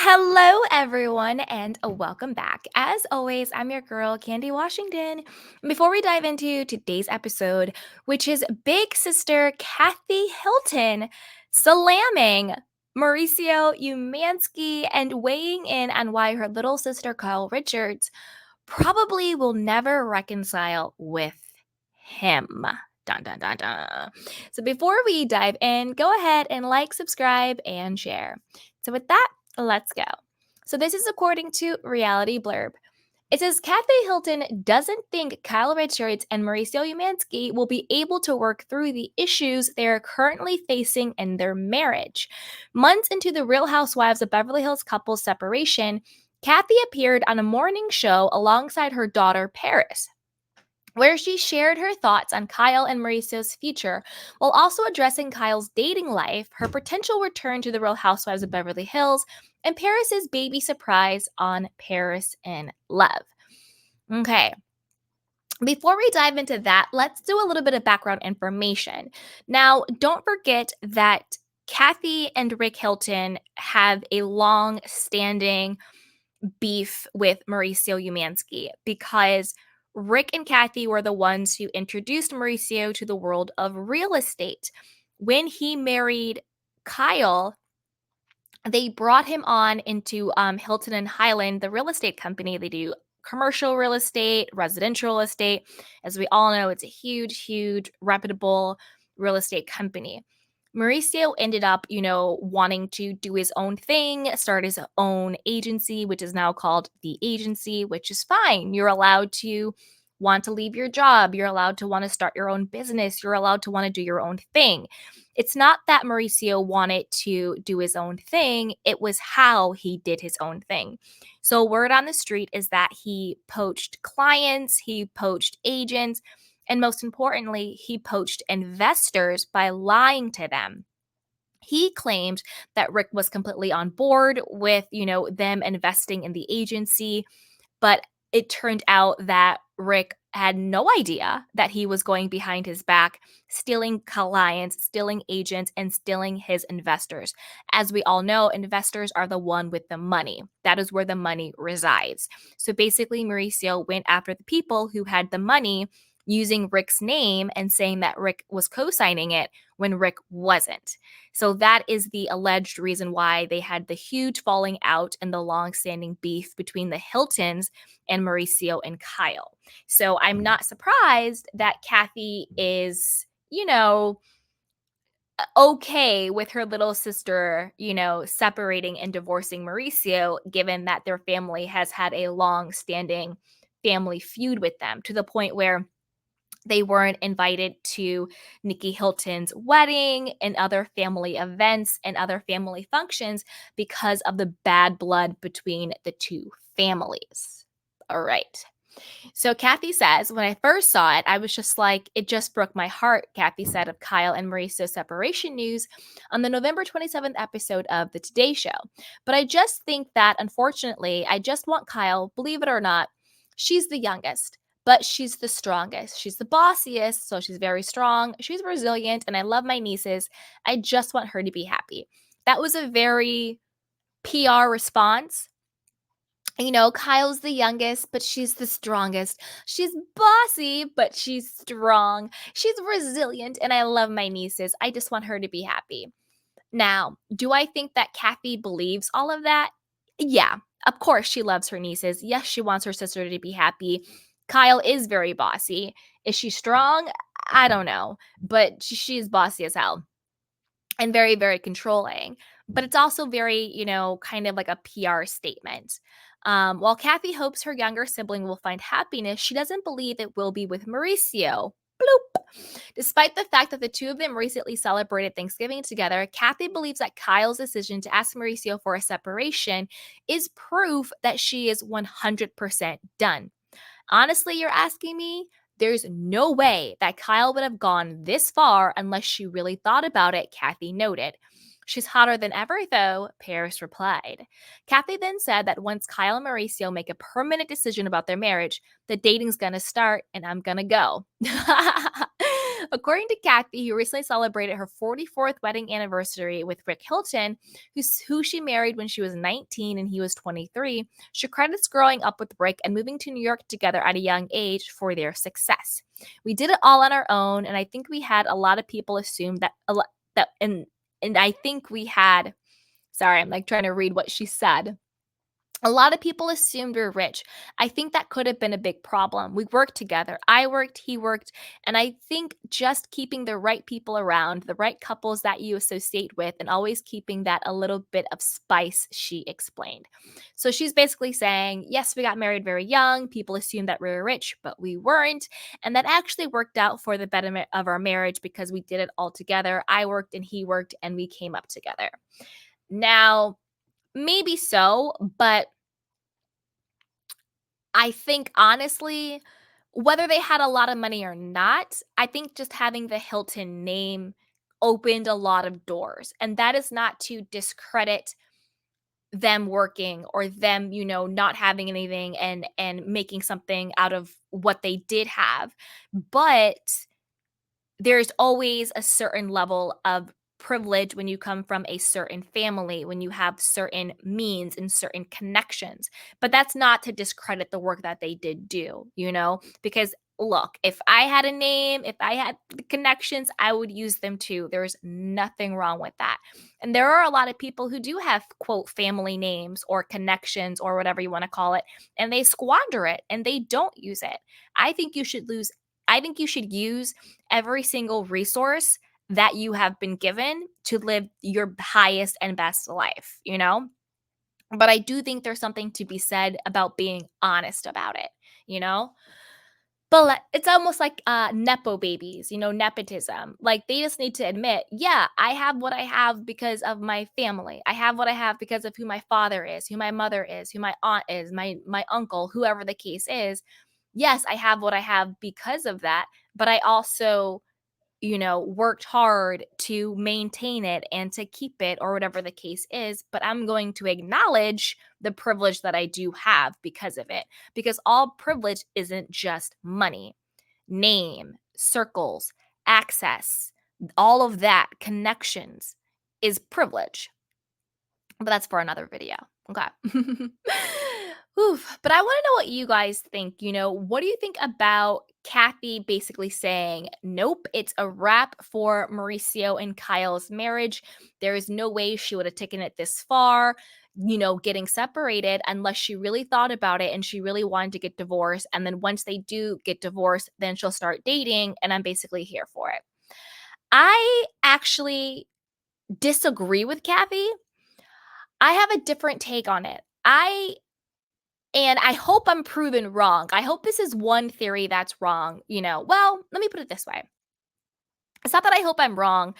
Hello, everyone, and welcome back. As always, I'm your girl, Candy Washington. Before we dive into today's episode, which is Big Sister Kathy Hilton slamming Mauricio Umansky and weighing in on why her little sister, Kyle Richards, probably will never reconcile with him. Dun dun dun dun. So before we dive in, go ahead and like, subscribe, and share. So with that, let's go. So this is according to Reality Blurb. It says Kathy Hilton doesn't think Kyle Richards and Mauricio Umansky will be able to work through the issues they are currently facing in their marriage. Months into the Real Housewives of Beverly Hills couple's separation, Kathy appeared on a morning show alongside her daughter Paris, where she shared her thoughts on Kyle and Mauricio's future, while also addressing Kyle's dating life, her potential return to the Real Housewives of Beverly Hills, and Paris's baby surprise on Paris in Love. Okay, before we dive into that, let's do a little bit of background information. Now, don't forget that Kathy and Rick Hilton have a long-standing beef with Mauricio Umansky because Rick and Kathy were the ones who introduced Mauricio to the world of real estate. When he married Kyle, they brought him on into Hilton and Highland, the real estate company. They do commercial real estate, residential real estate. As we all know, it's a huge, reputable real estate company. Mauricio ended up, wanting to do his own thing, start his own agency, which is now called The Agency, which is fine. You're allowed to want to leave your job. You're allowed to want to start your own business. You're allowed to want to do your own thing. It's not that Mauricio wanted to do his own thing, it was how he did his own thing. So, word on the street is that he poached clients, he poached agents, and most importantly, he poached investors by lying to them. He claimed that Rick was completely on board with, them investing in the agency, but it turned out that Rick had no idea that he was going behind his back, stealing clients, stealing agents, and stealing his investors. As we all know, investors are the one with the money. That is where the money resides. So basically, Mauricio went after the people who had the money using Rick's name and saying that Rick was co-signing it when Rick wasn't. So that is the alleged reason why they had the huge falling out and the long-standing beef between the Hiltons and Mauricio and Kyle. So I'm not surprised that Kathy is, okay with her little sister, separating and divorcing Mauricio, given that their family has had a long-standing family feud with them to the point where they weren't invited to Nikki Hilton's wedding and other family events and other family functions because of the bad blood between the two families. All right. So Kathy says, when I first saw it, I was just like, it just broke my heart, Kathy said of Kyle and Mauricio's separation news on the November 27th episode of The Today Show. But I just think that, unfortunately, I just want Kyle, believe it or not, she's the youngest, but she's the strongest. She's the bossiest, so she's very strong. She's resilient, and I love my nieces. I just want her to be happy. That was a very PR response. Kyle's the youngest, but she's the strongest. She's bossy, but she's strong. She's resilient, and I love my nieces. I just want her to be happy. Now, do I think that Kathy believes all of that? Yeah, of course she loves her nieces. Yes, she wants her sister to be happy. Kyle is very bossy. Is she strong? I don't know, but she is bossy as hell and very controlling. But it's also very, kind of like a PR statement. While Kathy hopes her younger sibling will find happiness, she doesn't believe it will be with Mauricio. Bloop. Despite the fact that the two of them recently celebrated Thanksgiving together, Kathy believes that Kyle's decision to ask Mauricio for a separation is proof that she is 100% done. Honestly, you're asking me? There's no way that Kyle would have gone this far unless she really thought about it, Kathy noted. She's hotter than ever, though, Paris replied. Kathy then said that once Kyle and Mauricio make a permanent decision about their marriage, the dating's gonna start and I'm gonna go. According to Kathy, who recently celebrated her 44th wedding anniversary with Rick Hilton, who she married when she was 19 and he was 23, she credits growing up with Rick and moving to New York together at a young age for their success. We did it all on our own, and I think we had a lot of people assume that and I think we had. Sorry, I'm like trying to read what she said. A lot of people assumed we are rich. I think that could have been a big problem. We worked together. I worked, he worked. And I think just keeping the right people around, the right couples that you associate with, and always keeping that a little bit of spice, she explained. So she's basically saying, yes, we got married very young. People assumed that we were rich, but we weren't. And that actually worked out for the betterment of our marriage because we did it all together. I worked and he worked, and we came up together. Now, maybe so, but I think honestly, whether they had a lot of money or not, I think just having the Hilton name opened a lot of doors. And that is not to discredit them working or them, not having anything and making something out of what they did have. But there's always a certain level of privilege when you come from a certain family, when you have certain means and certain connections. But that's not to discredit the work that they did do, because look, if I had a name, if I had the connections, I would use them too. There's nothing wrong with that. And there are a lot of people who do have, quote, family names or connections or whatever you want to call it, and they squander it and they don't use it. I think you should lose. I think you should use every single resource that you have been given to live your highest and best life. But I do think there's something to be said about being honest about it. But it's almost like nepo babies, nepotism. Like they just need to admit, yeah, I have what I have because of my family. I have what I have because of who my father is, who my mother is, who my aunt is, my uncle, whoever the case is. Yes, I have what I have because of that, but I also worked hard to maintain it and to keep it or whatever the case is. But I'm going to acknowledge the privilege that I do have because of it. Because all privilege isn't just money, name, circles, access, all of that, connections is privilege. But that's for another video. Okay. Oof. But I want to know what you guys think. What do you think about Kathy basically saying, nope, it's a wrap for Mauricio and Kyle's marriage? There is no way she would have taken it this far, getting separated unless she really thought about it and she really wanted to get divorced. And then once they do get divorced, then she'll start dating. And I'm basically here for it. I actually disagree with Kathy. I have a different take on it. And I hope I'm proven wrong. I hope this is one theory that's wrong. Well, let me put it this way. It's not that I hope I'm wrong.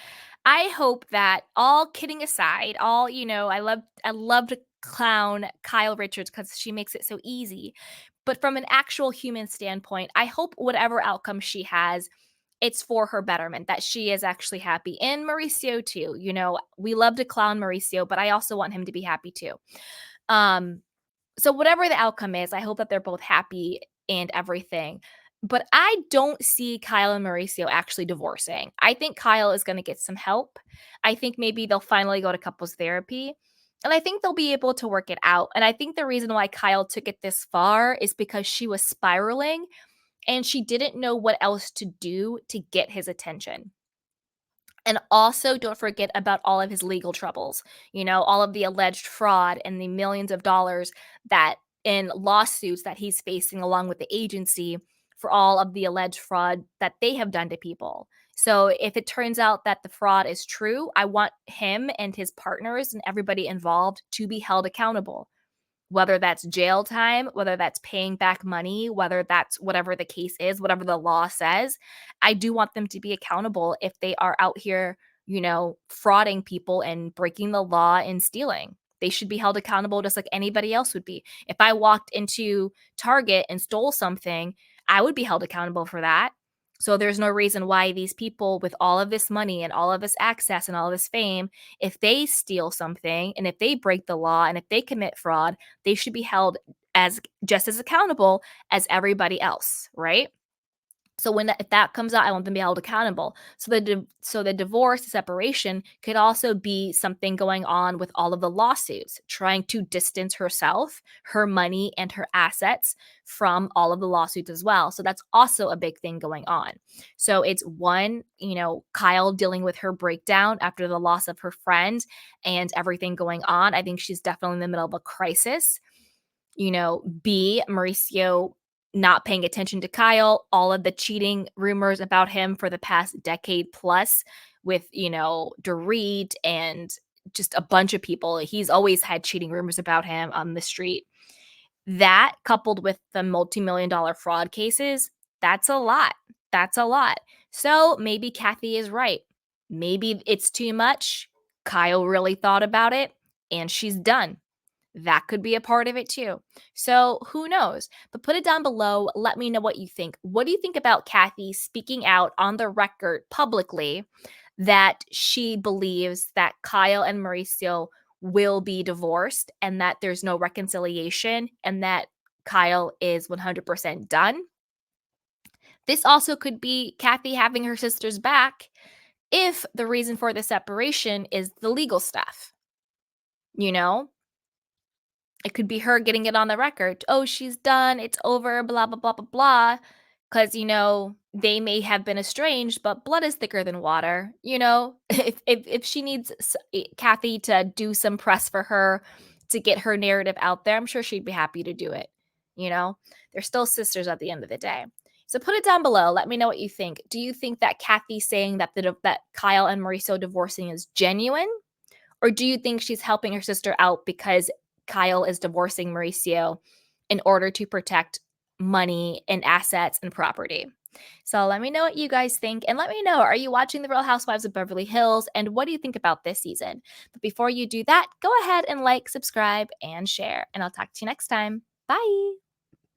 I hope that, all kidding aside, I love to clown Kyle Richards because she makes it so easy. But from an actual human standpoint, I hope whatever outcome she has, it's for her betterment, that she is actually happy. And Mauricio too. We love to clown Mauricio, but I also want him to be happy too. So whatever the outcome is, I hope that they're both happy and everything. But I don't see Kyle and Mauricio actually divorcing. I think Kyle is going to get some help. I think maybe they'll finally go to couples therapy. And I think they'll be able to work it out. And I think the reason why Kyle took it this far is because she was spiraling and she didn't know what else to do to get his attention. And also, don't forget about all of his legal troubles, all of the alleged fraud and the millions of dollars that in lawsuits that he's facing along with the agency for all of the alleged fraud that they have done to people. So, if it turns out that the fraud is true, I want him and his partners and everybody involved to be held accountable, whether that's jail time, whether that's paying back money, whether that's whatever the case is, whatever the law says. I do want them to be accountable if they are out here, frauding people and breaking the law and stealing. They should be held accountable just like anybody else would be. If I walked into Target and stole something, I would be held accountable for that. So there's no reason why these people with all of this money and all of this access and all this fame, if they steal something and if they break the law and if they commit fraud, they should be held as just as accountable as everybody else, right? So if that comes out, I want them to be held accountable. So the divorce, the separation could also be something going on with all of the lawsuits, trying to distance herself, her money, and her assets from all of the lawsuits as well. So that's also a big thing going on. So it's one, Kyle dealing with her breakdown after the loss of her friend and everything going on. I think she's definitely in the middle of a crisis. B, Mauricio not paying attention to Kyle, all of the cheating rumors about him for the past decade plus with, Dorit and just a bunch of people. He's always had cheating rumors about him on the street. That coupled with the multi-million dollar fraud cases, that's a lot. That's a lot. So maybe Kathy is right. Maybe it's too much. Kyle really thought about it and she's done. That could be a part of it too. So who knows? But put it down below. Let me know what you think. What do you think about Kathy speaking out on the record publicly that she believes that Kyle and Mauricio will be divorced and that there's no reconciliation and that Kyle is 100% done? This also could be Kathy having her sister's back if the reason for the separation is the legal stuff. You know, it could be her getting it on the record. Oh, she's done. It's over. Blah, blah, blah, blah, blah. Because, they may have been estranged, but blood is thicker than water. If she needs Kathy to do some press for her to get her narrative out there, I'm sure she'd be happy to do it. They're still sisters at the end of the day. So put it down below. Let me know what you think. Do you think that Kathy saying that that Kyle and Mauricio divorcing is genuine? Or do you think she's helping her sister out because Kyle is divorcing Mauricio in order to protect money and assets and property? So let me know what you guys think. And let me know, are you watching The Real Housewives of Beverly Hills? And what do you think about this season? But before you do that, go ahead and like, subscribe, and share. And I'll talk to you next time. Bye.